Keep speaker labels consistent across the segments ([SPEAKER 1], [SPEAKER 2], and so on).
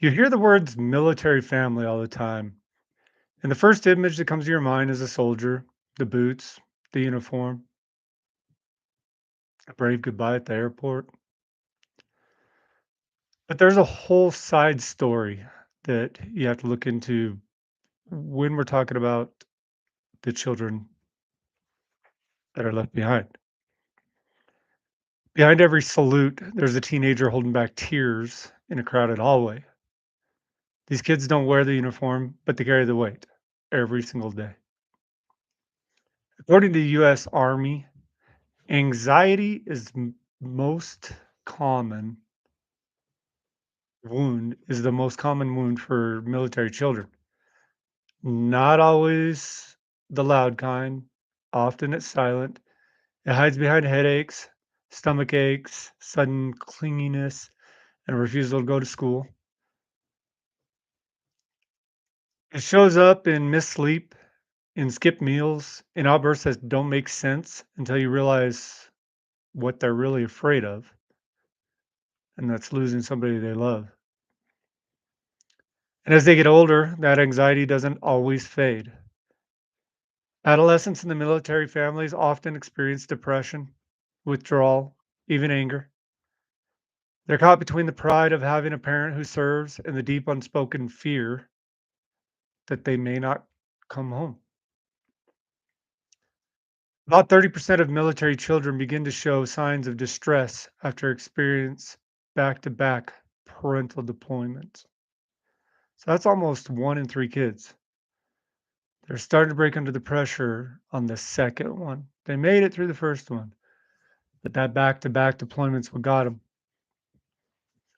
[SPEAKER 1] You hear the words military family all the time, and the first image that comes to your mind is a soldier, the boots, the uniform, a brave goodbye at the airport. But there's a whole side story that you have to look into when we're talking about the children that are left behind. Behind every salute, there's a teenager holding back tears in a crowded hallway. These kids don't wear the uniform, but they carry the weight every single day. According to the US Army, anxiety is most common the most common wound for military children. Not always the loud kind. Often it's silent. It hides behind headaches, stomach aches, sudden clinginess, and a refusal to go to school. It shows up in missed sleep, in skipped meals, in outbursts that don't make sense until you realize what they're really afraid of, and that's losing somebody they love. And as they get older, that anxiety doesn't always fade. Adolescents in the military families often experience depression, withdrawal, even anger. They're caught between the pride of having a parent who serves and the deep unspoken fear that they may not come home. About 30% of military children begin to show signs of distress after experience back to back parental deployments. So that's almost one in three kids. They're starting to break under the pressure on the second one. They made it through the first one, but that back-to-back deployment's what got them.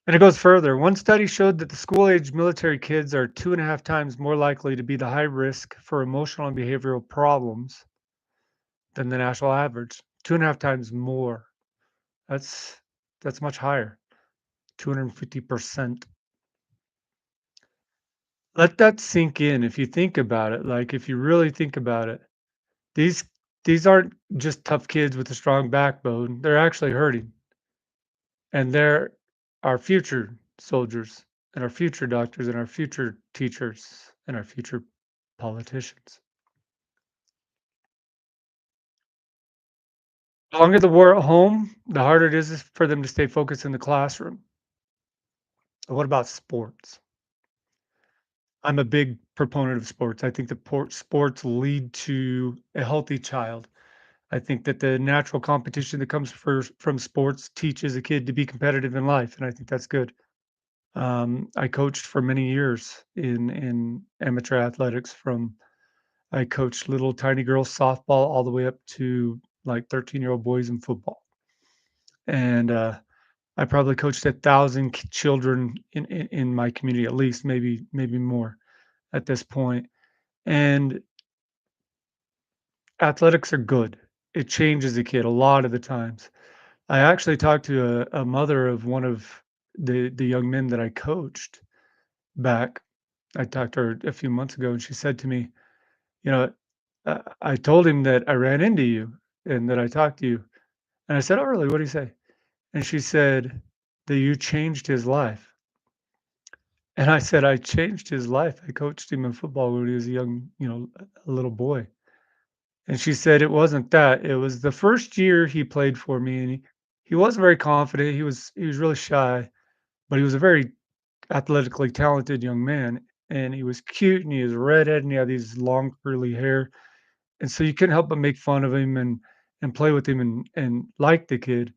[SPEAKER 1] And it goes further. One study showed that the school-age military kids are 2.5 times more likely to be the high risk for emotional and behavioral problems than the national average. 2.5 times more. That's that's much higher. 250%. Let that sink in if you think about it. Like if you really think about it, these these aren't just tough kids with a strong backbone. They're actually hurting. And they're our future soldiers and our future doctors and our future teachers and our future politicians. The longer the war at home, the harder it is for them to stay focused in the classroom. What about sports? I'm a big proponent of sports. I think that sports lead to a healthy child. I think that the natural competition that comes from sports teaches a kid to be competitive in life, and I think that's good. I coached for many years in amateur athletics. From I coached little tiny girls softball all the way up to like 13-year-old boys in football, and I probably coached 1,000 children in my community, at least, maybe more at this point. And athletics are good. It changes a kid a lot of the times. I actually talked to a mother of one of the young men that I coached back. I talked to her a few months ago, and she said to me, "You know, I told him that I ran into you and that I talked to you." And I said, "Oh, really? What did he say?" And she said that you changed his life. And I said, "I changed his life. I coached him in football when he was a young, a little boy." And she said, "It wasn't that. It was the first year he played for me, and he wasn't very confident. He was really shy, but he was a very athletically talented young man, and he was cute, and he was redhead, and he had these long curly hair, and so you couldn't help but make fun of him and play with him and like the kid."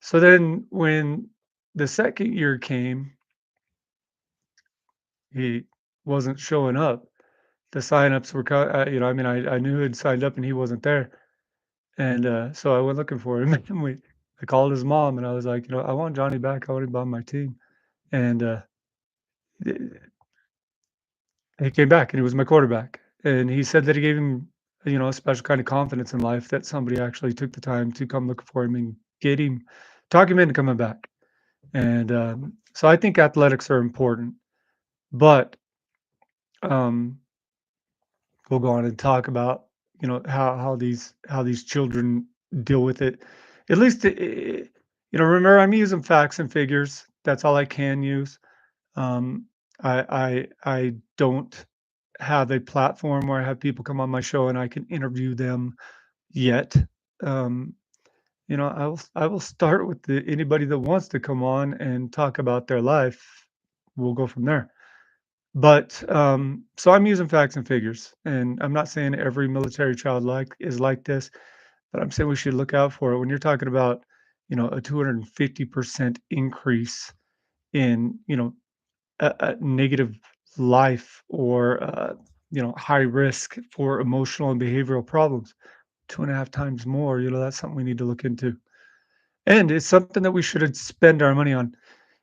[SPEAKER 1] So then when the second year came, he wasn't showing up. The signups were I mean, I knew he'd signed up and he wasn't there, and, so I went looking for him, and I called his mom, and I was like, "I want Johnny back. I want him on my team." And, eh, he came back, and he was my quarterback, and he said that he gave him, a special kind of confidence in life that somebody actually took the time to come look for him and get him talk him into coming back. And, so I think athletics are important, but, um, we'll go on and talk about, how these children deal with it. At least, remember, I'm using facts and figures. That's all I can use. Um, I don't have a platform where I have people come on my show and I can interview them yet. Um, I will start with anybody that wants to come on and talk about their life. We'll go from there. But so I'm using facts and figures, and I'm not saying every military child is like this, but I'm saying we should look out for it. When you're talking about, a 250% increase in, a negative life or, high risk for emotional and behavioral problems, 2.5 times more, that's something we need to look into. And it's something that we should spend our money on.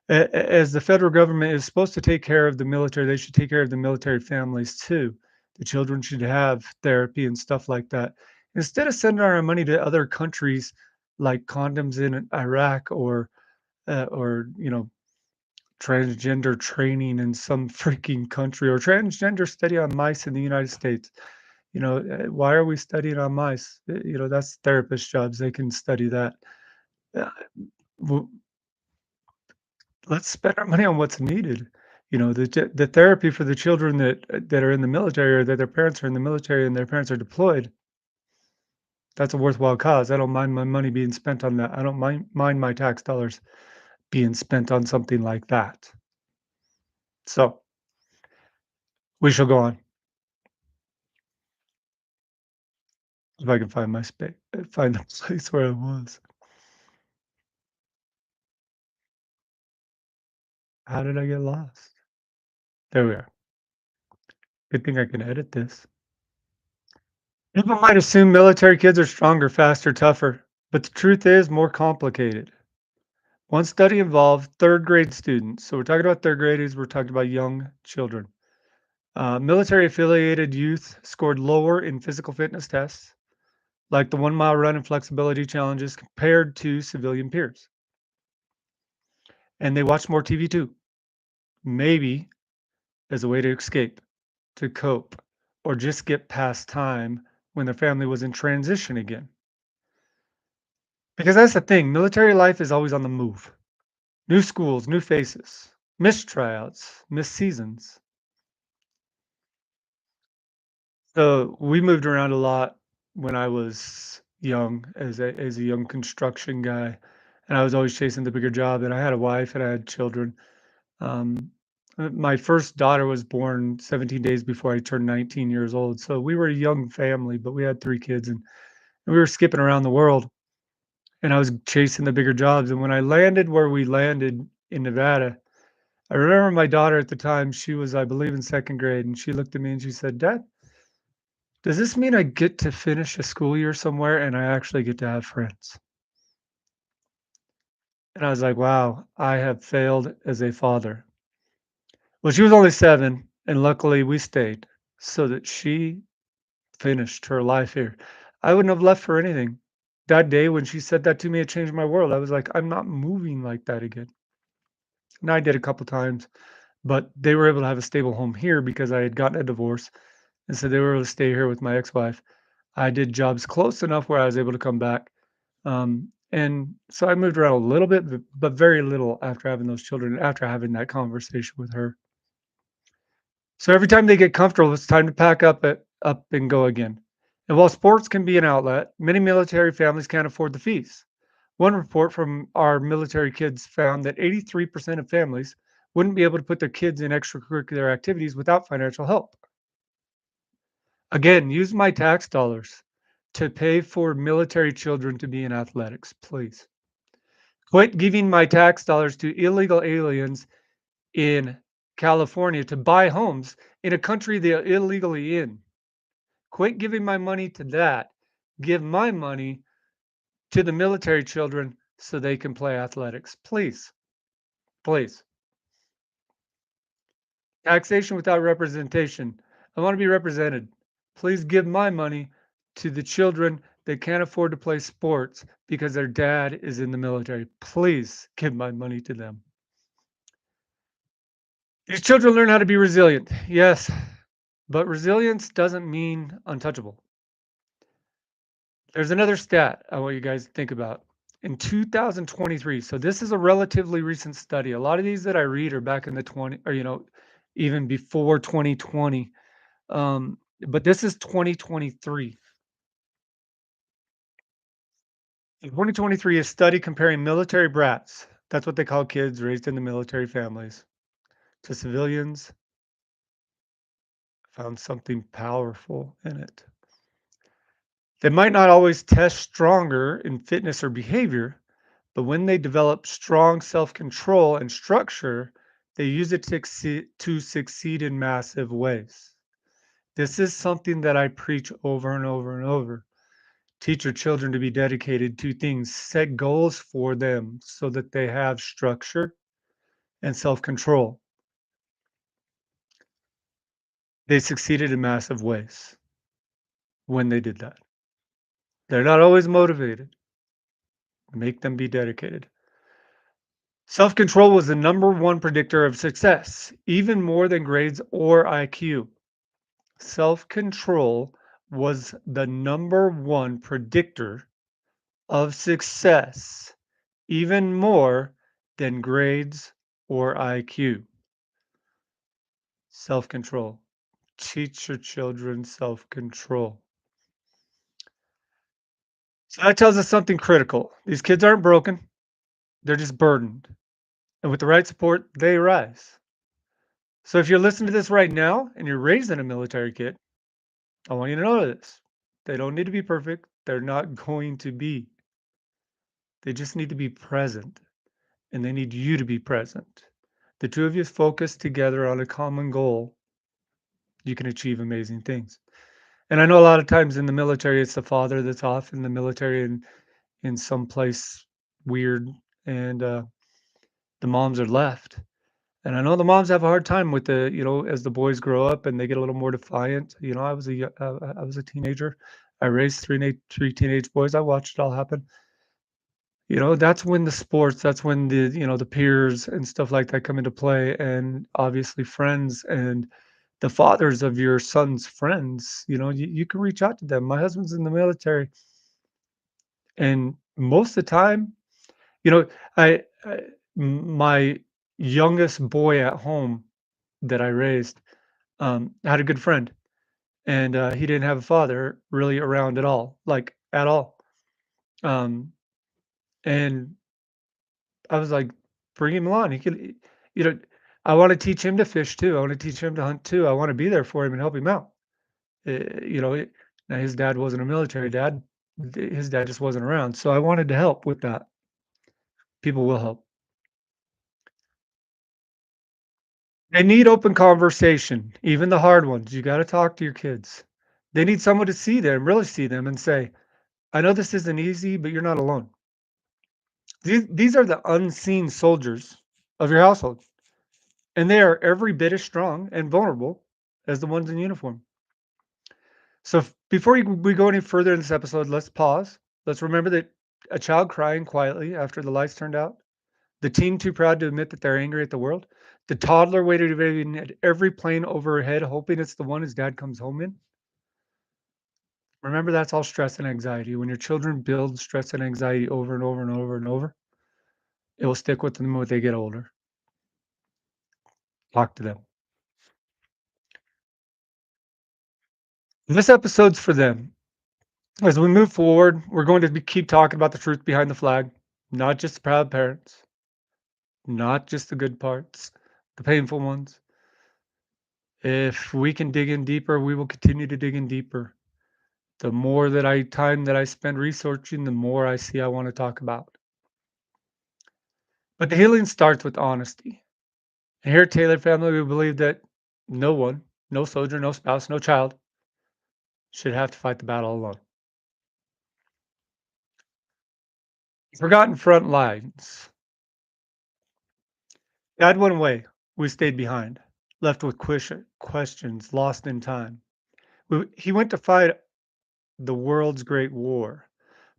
[SPEAKER 1] As the federal government is supposed to take care of the military, they should take care of the military families too. The children should have therapy and stuff like that. Instead of sending our money to other countries like condoms in Iraq or transgender training in some freaking country or transgender study on mice in the United States. Why are we studying on mice? That's therapist jobs. They can study that. Uh, w- let's spend our money on what's needed. The therapy for the children that are in the military or that their parents are in the military and their parents are deployed. That's a worthwhile cause. I don't mind my money being spent on that. I don't mind my tax dollars being spent on something like that. So we shall go on. If I can find my space, find the place where I was. How did I get lost? There we are. Good thing I can edit this. People might assume military kids are stronger, faster, tougher, but the truth is more complicated. One study involved third grade students. So we're talking about third graders, we're talking about young children. Military affiliated youth scored lower in physical fitness tests, like the 1 mile run and flexibility challenges, compared to civilian peers. And they watched more TV too, maybe as a way to escape, to cope, or just get past time when their family was in transition again. Because that's the thing, military life is always on the move. New schools, new faces, missed tryouts, missed seasons. So we moved around a lot when I was young as a young construction guy, and I was always chasing the bigger job. And I had a wife and I had children. Um, my first daughter was born 17 days before I turned 19 years old. So we were a young family, but we had 3 kids, and we were skipping around the world. And I was chasing the bigger jobs. And when I landed where we landed in Nevada, I remember my daughter at the time. She was, I believe, in second grade, and she looked at me and she said, "Dad, does this mean I get to finish a school year somewhere and I actually get to have friends?" And I was like, wow, I have failed as a father. Well, she was only 7, and luckily we stayed so that she finished her life here. I wouldn't have left for anything. That day when she said that to me, it changed my world. I was like, I'm not moving like that again. And I did a couple times, but they were able to have a stable home here because I had gotten a divorce. And so they were able to stay here with my ex-wife. I did jobs close enough where I was able to come back. And so I moved around a little bit, but very little after having those children, after having that conversation with her. So every time they get comfortable, it's time to pack up and go again. And while sports can be an outlet, many military families can't afford the fees. One report from our military kids found that 83% of families wouldn't be able to put their kids in extracurricular activities without financial help. Again, use my tax dollars to pay for military children to be in athletics, please. Quit giving my tax dollars to illegal aliens in California to buy homes in a country they're illegally in. Quit giving my money to that. Give my money to the military children so they can play athletics. Please, please. Taxation without representation. I want to be represented. Please give my money to the children that can't afford to play sports because their dad is in the military. Please give my money to them. These children learn how to be resilient. Yes, but resilience doesn't mean untouchable. There's another stat I want you guys to think about. In 2023, so this is a relatively recent study. A lot of these that I read are back in the 20 or, even before 2020. But this is 2023. In 2023, a study comparing military brats, that's what they call kids raised in the military families, to civilians, found something powerful in it. They might not always test stronger in fitness or behavior, but when they develop strong self control and structure, they use it to succeed in massive ways. This is something that I preach over and over and over. Teach your children to be dedicated to things, set goals for them so that they have structure and self control. They succeeded in massive ways when they did that. They're not always motivated. Make them be dedicated. Self control was the number one predictor of success, even more than grades or IQ. Self control was the number one predictor of success, even more than grades or IQ. Self control. Teach your children self control. So that tells us something critical. These kids aren't broken, they're just burdened. And with the right support, they rise. So if you're listening to this right now and you're raising a military kid, I want you to know this. They don't need to be perfect. They're not going to be. They just need to be present and they need you to be present. The two of you focus together on a common goal, you can achieve amazing things. And I know a lot of times in the military, it's the father that's off in the military and in some place weird, and the moms are left. And I know the moms have a hard time with as the boys grow up and they get a little more defiant. I was a teenager. I raised three teenage boys. I watched it all happen. That's when the sports, that's when the peers and stuff like that come into play, and obviously friends and the fathers of your son's friends. You can reach out to them. My husband's in the military, and most of the time, you know, my youngest boy at home that I raised had a good friend, and he didn't have a father really around at all, like at all. Um, and I was like, bring him along. You know, I want to teach him to fish too. I want to teach him to hunt too. I want to be there for him and help him out. Now his dad wasn't a military dad. His dad just wasn't around. So I wanted to help with that. People will help. They need open conversation, even the hard ones. You got to talk to your kids. They need someone to see them, really see them, and say, I know this isn't easy, but you're not alone. These are the unseen soldiers of your household, and they are every bit as strong and vulnerable as the ones in uniform. So before we go any further in this episode, let's pause. Let's remember that a child crying quietly after the lights turned out, the teen too proud to admit that they're angry at the world, the toddler waiting at every plane overhead, hoping it's the one his dad comes home in. Remember, that's all stress and anxiety. When your children build stress and anxiety over and over and over and over, it will stick with them when they get older. Talk to them. This episode's for them. As we move forward, we're going to keep talking about the truth behind the flag, not just the proud parents, not just the good parts, the painful ones. If we can dig in deeper, we will continue to dig in deeper. The more time that I spend researching, the more I see I want to talk about. But the healing starts with honesty. And here at Taylor Family, we believe that no one, no soldier, no spouse, no child should have to fight the battle alone. Forgotten front lines. Dad went away. We stayed behind, left with questions, lost in time. He went to fight the world's great war,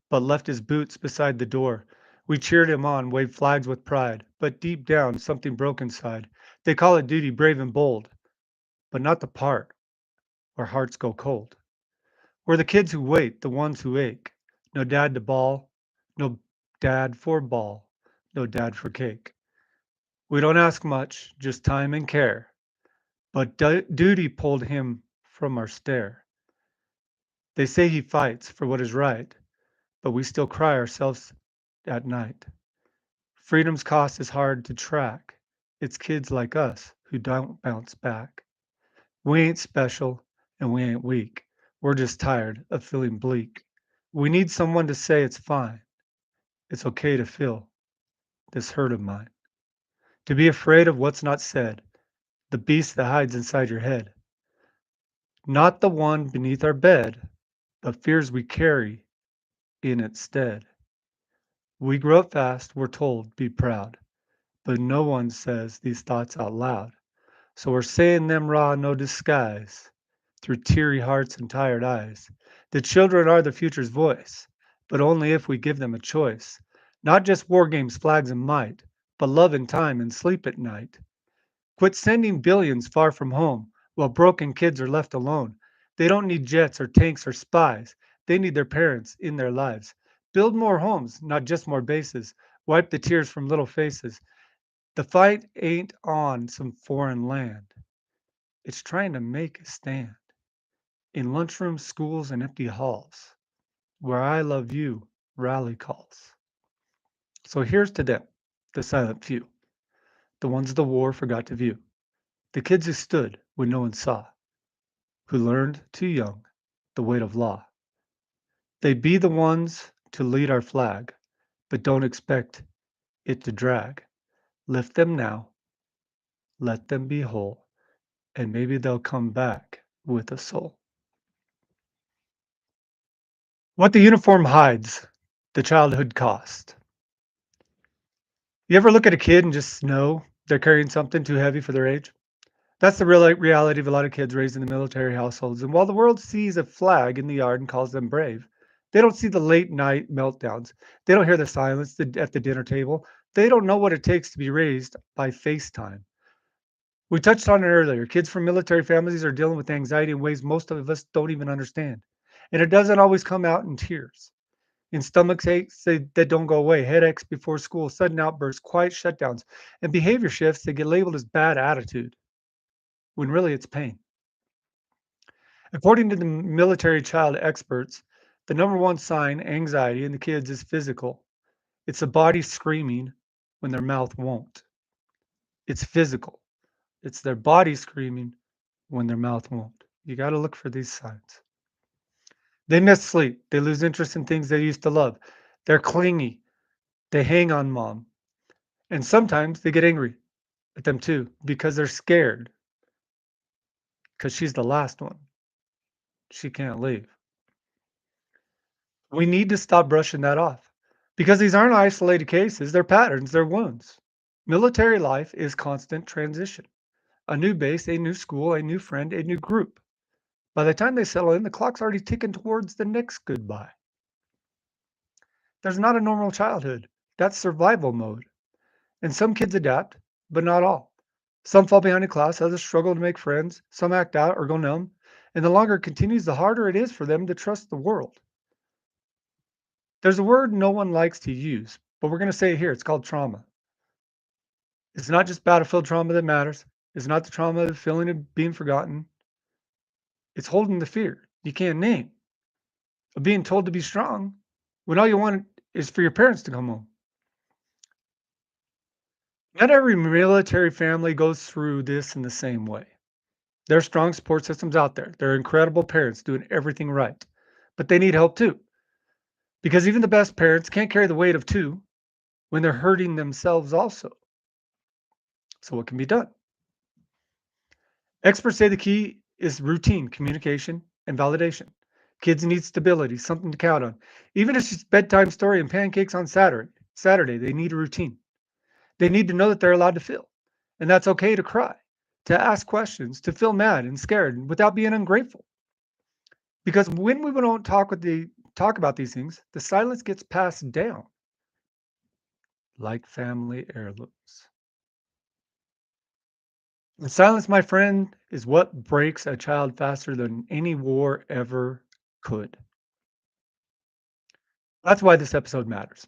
[SPEAKER 1] but left his boots beside the door. We cheered him on, waved flags with pride, but deep down, something broke inside. They call it duty, brave and bold, but not the part where hearts go cold. We're the kids who wait, the ones who ache. No dad to bawl, no dad for ball, no dad for cake. We don't ask much, just time and care. But duty pulled him from our stare. They say he fights for what is right, but we still cry ourselves at night. Freedom's cost is hard to track. It's kids like us who don't bounce back. We ain't special and we ain't weak. We're just tired of feeling bleak. We need someone to say it's fine. It's okay to feel this hurt of mine. To be afraid of what's not said, the beast that hides inside your head. Not the one beneath our bed, but fears we carry in its stead. We grow up fast, we're told, be proud, but no one says these thoughts out loud. So we're saying them raw, no disguise, through teary hearts and tired eyes. The children are the future's voice, but only if we give them a choice. Not just war games, flags, and might, but love and time and sleep at night. Quit sending billions far from home while broken kids are left alone. They don't need jets or tanks or spies. They need their parents in their lives. Build more homes, not just more bases. Wipe the tears from little faces. The fight ain't on some foreign land. It's trying to make a stand in lunchrooms, schools, and empty halls where I love you rally calls. So here's to them, the silent few, the ones the war forgot to view, the kids who stood when no one saw, who learned too young the weight of law. They be the ones to lead our flag, but don't expect it to drag. Lift them now, let them be whole, and maybe they'll come back with a soul. What the uniform hides, the childhood cost. You ever look at a kid and just know they're carrying something too heavy for their age? That's the real reality of a lot of kids raised in the military households. And while the world sees a flag in the yard and calls them brave, they don't see the late night meltdowns. They don't hear the silence at the dinner table. They don't know what it takes to be raised by FaceTime. We touched on it earlier. Kids from military families are dealing with anxiety in ways most of us don't even understand. And it doesn't always come out in tears. In stomach aches that don't go away, headaches before school, sudden outbursts, quiet shutdowns, and behavior shifts that get labeled as bad attitude when really it's pain. According to the military child experts, the number one sign anxiety in the kids is physical. It's the body screaming when their mouth won't. It's physical. It's their body screaming when their mouth won't. You got to look for these signs. They miss sleep. They lose interest in things they used to love. They're clingy. They hang on mom. And sometimes they get angry at them too because they're scared because she's the last one. She can't leave. We need to stop brushing that off because these aren't isolated cases, they're patterns, they're wounds. Military life is constant transition. A new base, a new school, a new friend, a new group. By the time they settle in, the clock's already ticking towards the next goodbye. There's not a normal childhood. That's survival mode. And some kids adapt, but not all. Some fall behind in class, others struggle to make friends, some act out or go numb. And the longer it continues, the harder it is for them to trust the world. There's a word no one likes to use, but we're going to say it here. It's called trauma. It's not just battlefield trauma that matters. It's not the trauma of feeling of being forgotten. It's holding the fear you can't name of being told to be strong when all you want is for your parents to come home. Not every military family goes through this in the same way. There are strong support systems out there. There are incredible parents doing everything right, but they need help too. Because even the best parents can't carry the weight of two when they're hurting themselves also. So, what can be done? Experts say the key is routine communication and validation. Kids need stability, something to count on. Even if it's just bedtime story and pancakes on Saturday, they need a routine. They need to know that they're allowed to feel, and that's okay to cry, to ask questions, to feel mad and scared without being ungrateful. Because when we don't talk about these things, the silence gets passed down like family heirlooms. And silence, my friend, is what breaks a child faster than any war ever could. That's why this episode matters.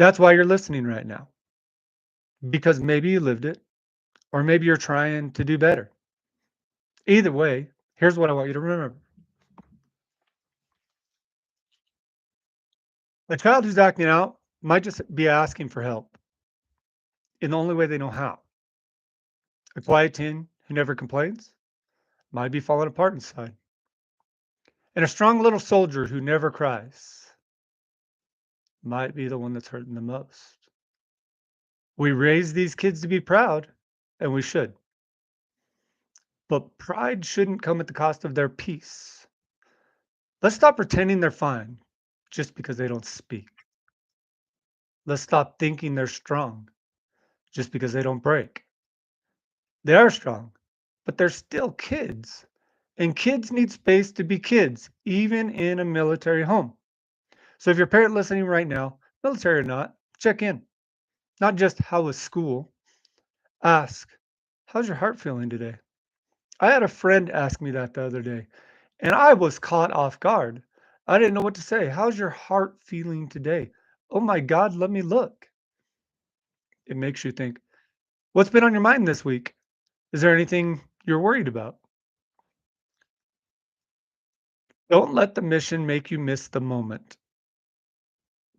[SPEAKER 1] That's why you're listening right now, because maybe you lived it, or maybe you're trying to do better. Either way, here's what I want you to remember. A child who's acting out might just be asking for help in the only way they know how. A quiet teen who never complains might be falling apart inside. And a strong little soldier who never cries might be the one that's hurting the most. We raise these kids to be proud, and we should. But pride shouldn't come at the cost of their peace. Let's stop pretending they're fine just because they don't speak. Let's stop thinking they're strong just because they don't break. They are strong, but they're still kids. And kids need space to be kids, even in a military home. So if you're a parent listening right now, military or not, check in. Not just how was school, ask, how's your heart feeling today? I had a friend ask me that the other day, and I was caught off guard. I didn't know what to say. How's your heart feeling today? Oh my God, let me look. It makes you think, what's been on your mind this week? Is there anything you're worried about? Don't let the mission make you miss the moment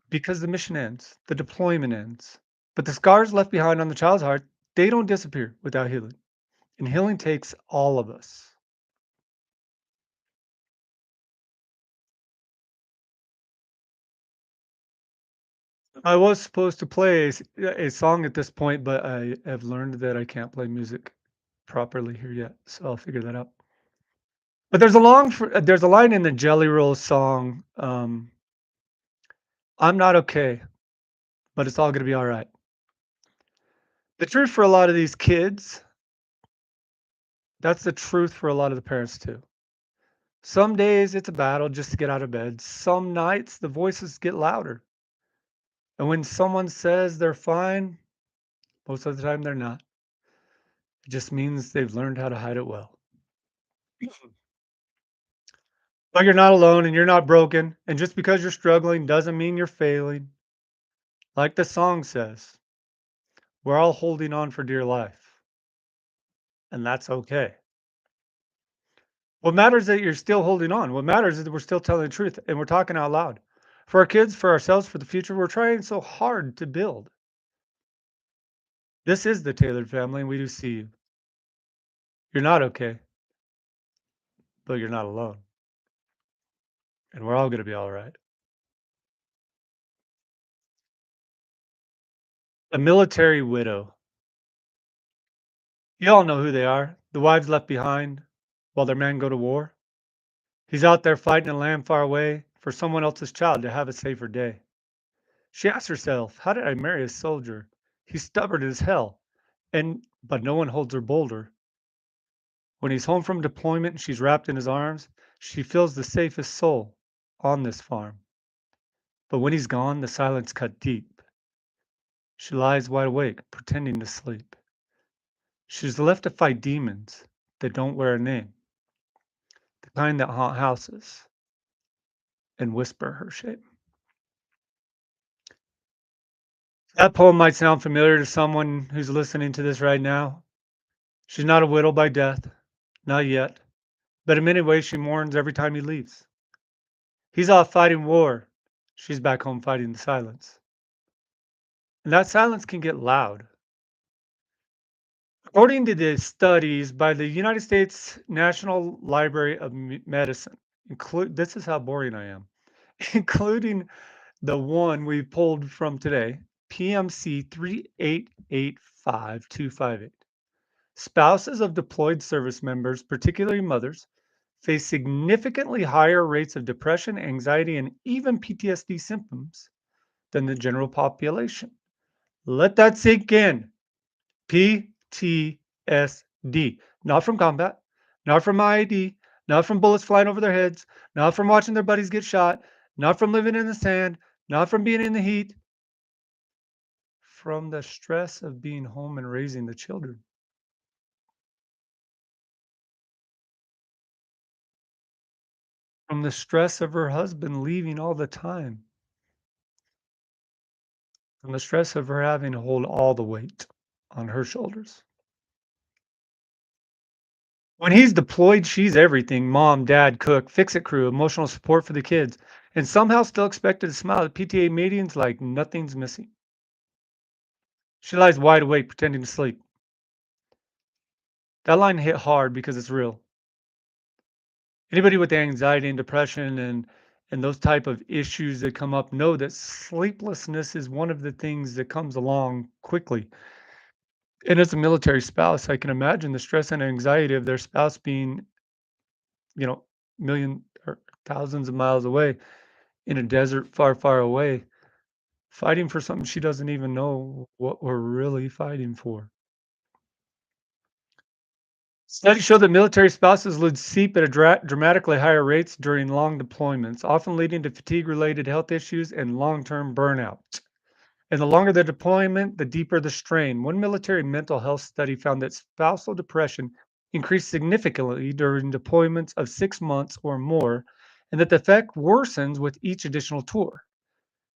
[SPEAKER 1] because the mission ends, the deployment ends. But the scars left behind on the child's heart, they don't disappear without healing. And healing takes all of us. I was supposed to play a song at this point, but I have learned that I can't play music properly here yet, so I'll figure that out. But there's a line in the Jelly Roll song, "I'm not okay, but it's all gonna be alright." The truth for a lot of these kids, that's the truth for a lot of the parents too. Some days it's a battle just to get out of bed. Some nights the voices get louder. And when someone says they're fine, most of the time they're not. It just means they've learned how to hide it well. But you're not alone and you're not broken. And just because you're struggling doesn't mean you're failing. Like the song says, we're all holding on for dear life, and that's okay. What matters is that you're still holding on. What matters is that we're still telling the truth and we're talking out loud. For our kids, for ourselves, for the future, we're trying so hard to build. This is the Tailored family, and we do see you. You're not okay, but you're not alone. And we're all going to be all right. A military widow. You all know who they are. The wives left behind while their men go to war. He's out there fighting a land far away for someone else's child to have a safer day. She asks herself, how did I marry a soldier? He's stubborn as hell. But no one holds her bolder. When he's home from deployment and she's wrapped in his arms, she feels the safest soul on this farm. But when he's gone, the silence cut deep. She lies wide awake, pretending to sleep. She's left to fight demons that don't wear a name, the kind that haunt houses and whisper her shame. That poem might sound familiar to someone who's listening to this right now. She's not a widow by death, not yet, but in many ways she mourns every time he leaves. He's off fighting war. She's back home fighting the silence. And that silence can get loud. According to the studies by the United States National Library of Medicine, include this is how boring I am, including the one we pulled from today, PMC 3885258. Spouses of deployed service members, particularly mothers, face significantly higher rates of depression, anxiety, and even PTSD symptoms than the general population. Let that sink in. PTSD. Not from combat, not from IED, not from bullets flying over their heads, not from watching their buddies get shot, not from living in the sand, not from being in the heat, from the stress of being home and raising the children, from the stress of her husband leaving all the time. from the stress of her having to hold all the weight on her shoulders. When he's deployed, she's everything: mom, dad, cook, fix-it crew, emotional support for the kids, and somehow still expected to smile at PTA meetings like nothing's missing. She lies wide awake pretending to sleep. That line hit hard because it's real. Anybody with anxiety and depression and those type of issues that come up know that sleeplessness is one of the things that comes along quickly. And as a military spouse, I can imagine the stress and anxiety of their spouse being, you know, million or thousands of miles away in a desert far, far away, fighting for something she doesn't even know what we're really fighting for. Studies show that military spouses lose sleep at a dramatically higher rates during long deployments, often leading to fatigue related health issues and long term burnout. And the longer the deployment, the deeper the strain. One military mental health study found that spousal depression increased significantly during deployments of 6 months or more, and that the effect worsens with each additional tour.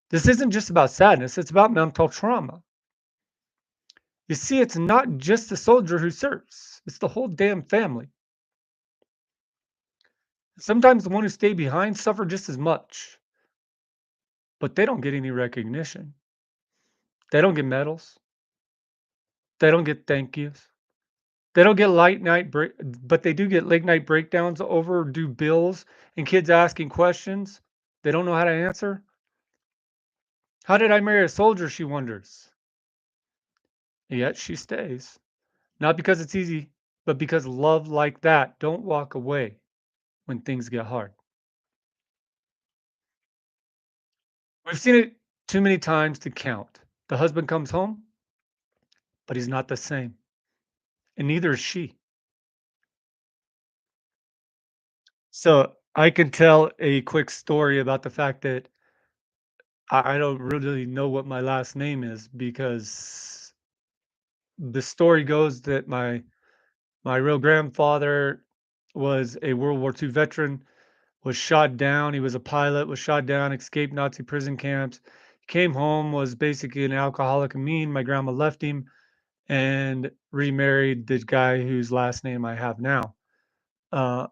[SPEAKER 1] This isn't just about sadness, it's about mental trauma. You see, it's not just the soldier who serves, it's the whole damn family. Sometimes the one who stayed behind suffer just as much, but they don't get any recognition. They don't get medals. They don't get thank yous. They don't get late night break, but they do get late night breakdowns over due bills and kids asking questions they don't know how to answer. How did I marry a soldier? She wonders. Yet she stays. Not because it's easy, but because love like that don't walk away when things get hard. We've seen it too many times to count. The husband comes home, but he's not the same, and neither is she. So I can tell a quick story about the fact that I don't really know what my last name is because the story goes that my real grandfather was a World War II veteran, was shot down. He was a pilot, was shot down, escaped Nazi prison camps, came home, was basically an alcoholic and mean. My grandma left him and remarried the guy whose last name I have now. Uh,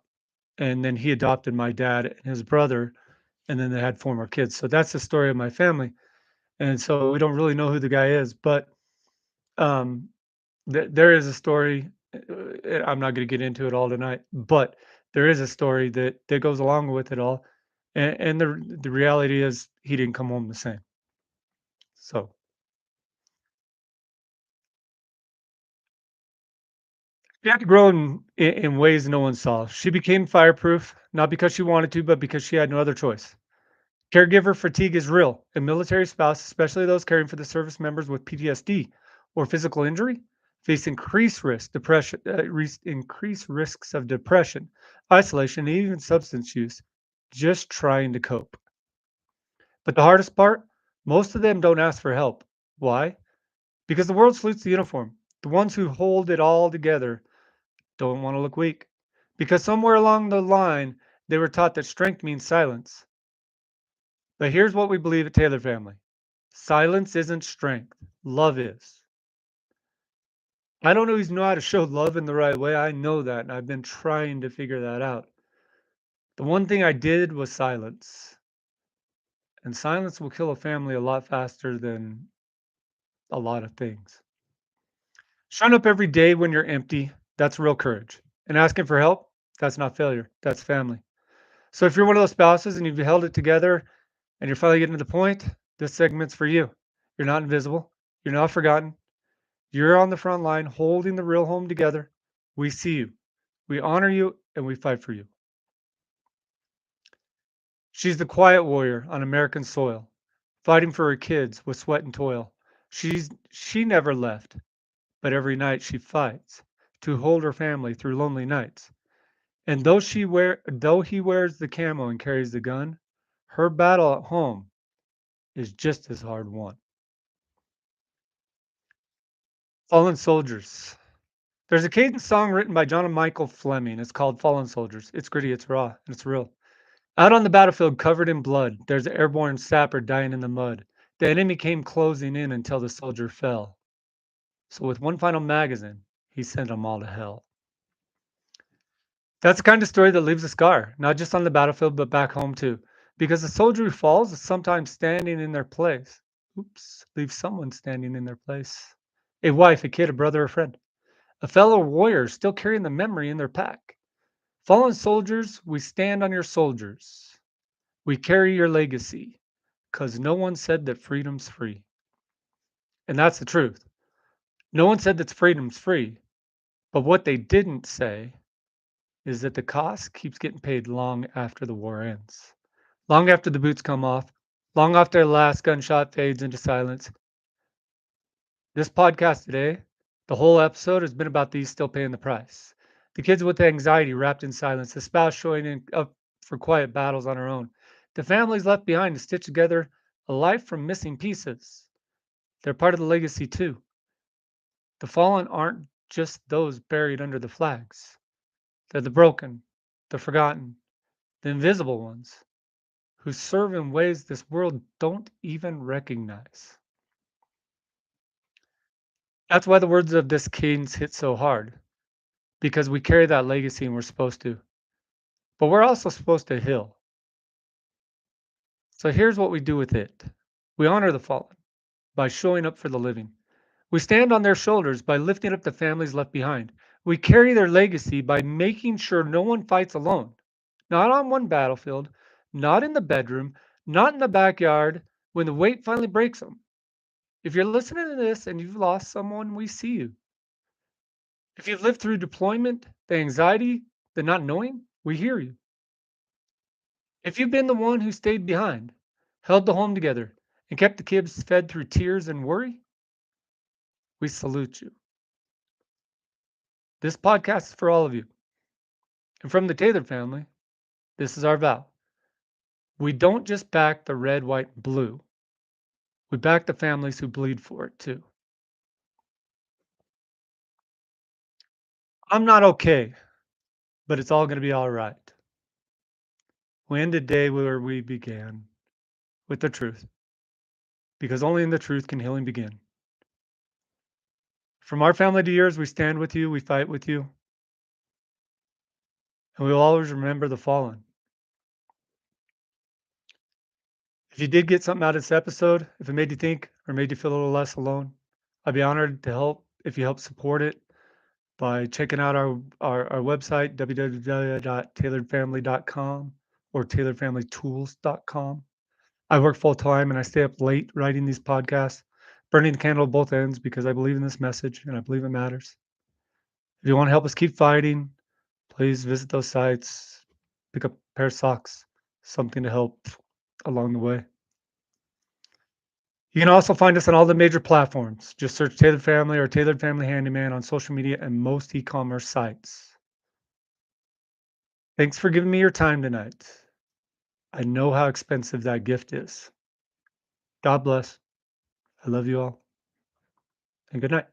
[SPEAKER 1] and then he adopted my dad and his brother, and then they had 4 more kids. So that's the story of my family. And so we don't really know who the guy is, but um, there is a story. I'm not going to get into it all tonight, but there is a story that goes along with it all. And the reality is he didn't come home the same. So she had to grow in ways no one saw. She became fireproof, not because she wanted to, but because she had no other choice. Caregiver fatigue is real, and military spouses, especially those caring for the service members with PTSD or physical injury, face increased risks of depression, isolation, and even substance use, just trying to cope. But the hardest part, most of them don't ask for help. Why? Because the world salutes the uniform. The ones who hold it all together don't want to look weak. Because somewhere along the line, they were taught that strength means silence. But here's what we believe at Taylor Family: silence isn't strength, love is. I don't always know how to show love in the right way. I know that, and I've been trying to figure that out. The one thing I did was silence, and silence will kill a family a lot faster than a lot of things. Showing up every day when you're empty, that's real courage. And asking for help, that's not failure, that's family. So if you're one of those spouses and you've held it together and you're finally getting to the point, this segment's for you. You're not invisible, you're not forgotten. You're on the front line holding the real home together. We see you, we honor you, and we fight for you. She's the quiet warrior on American soil, fighting for her kids with sweat and toil. She never left, but every night she fights to hold her family through lonely nights. And though he wears the camo and carries the gun, her battle at home is just as hard won. Fallen Soldiers. There's a cadence song written by Jonathan Michael Fleming. It's called Fallen Soldiers. It's gritty, it's raw, and it's real. Out on the battlefield covered in blood, there's an airborne sapper dying in the mud. The enemy came closing in until the soldier fell. So with one final magazine, he sent them all to hell. That's the kind of story that leaves a scar, not just on the battlefield, but back home too. Because the soldier who falls is sometimes standing in their place. Oops, leaves someone standing in their place. A wife, a kid, a brother, a friend. A fellow warrior still carrying the memory in their pack. Fallen soldiers, we stand on your soldiers. We carry your legacy, because no one said that freedom's free. And that's the truth. No one said that freedom's free. But what they didn't say is that the cost keeps getting paid long after the war ends. Long after the boots come off, long after the last gunshot fades into silence. This podcast today, the whole episode has been about these still paying the price. The kids with anxiety wrapped in silence, the spouse showing up for quiet battles on her own, the families left behind to stitch together a life from missing pieces. They're part of the legacy too. The fallen aren't just those buried under the flags. They're the broken, the forgotten, the invisible ones who serve in ways this world don't even recognize. That's why the words of this cadence hit so hard, because we carry that legacy and we're supposed to. But we're also supposed to heal. So here's what we do with it. We honor the fallen by showing up for the living. We stand on their shoulders by lifting up the families left behind. We carry their legacy by making sure no one fights alone. Not on one battlefield, not in the bedroom, not in the backyard when the weight finally breaks them. If you're listening to this and you've lost someone, we see you. If you've lived through deployment, the anxiety, the not knowing, we hear you. If you've been the one who stayed behind, held the home together, and kept the kids fed through tears and worry, we salute you. This podcast is for all of you. And from the Taylor family, this is our vow. We don't just back the red, white, and blue. We back the families who bleed for it too. I'm not okay, but it's all going to be all right. We end the day where we began, with the truth, because only in the truth can healing begin. From our family to yours, we stand with you, we fight with you, and we will always remember the fallen. If you did get something out of this episode, if it made you think or made you feel a little less alone, I'd be honored to help if you help support it by checking out our website, www.tailoredfamily.com or tailoredfamilytools.com. I work full time and I stay up late writing these podcasts, burning the candle at both ends because I believe in this message and I believe it matters. If you want to help us keep fighting, please visit those sites, pick up a pair of socks, something to help along the way. You can also find us on all the major platforms. Just search Tailored Family or Tailored Family Handyman on social media and most e-commerce sites. Thanks for giving me your time tonight. I know how expensive that gift is. God bless. I love you all. And good night.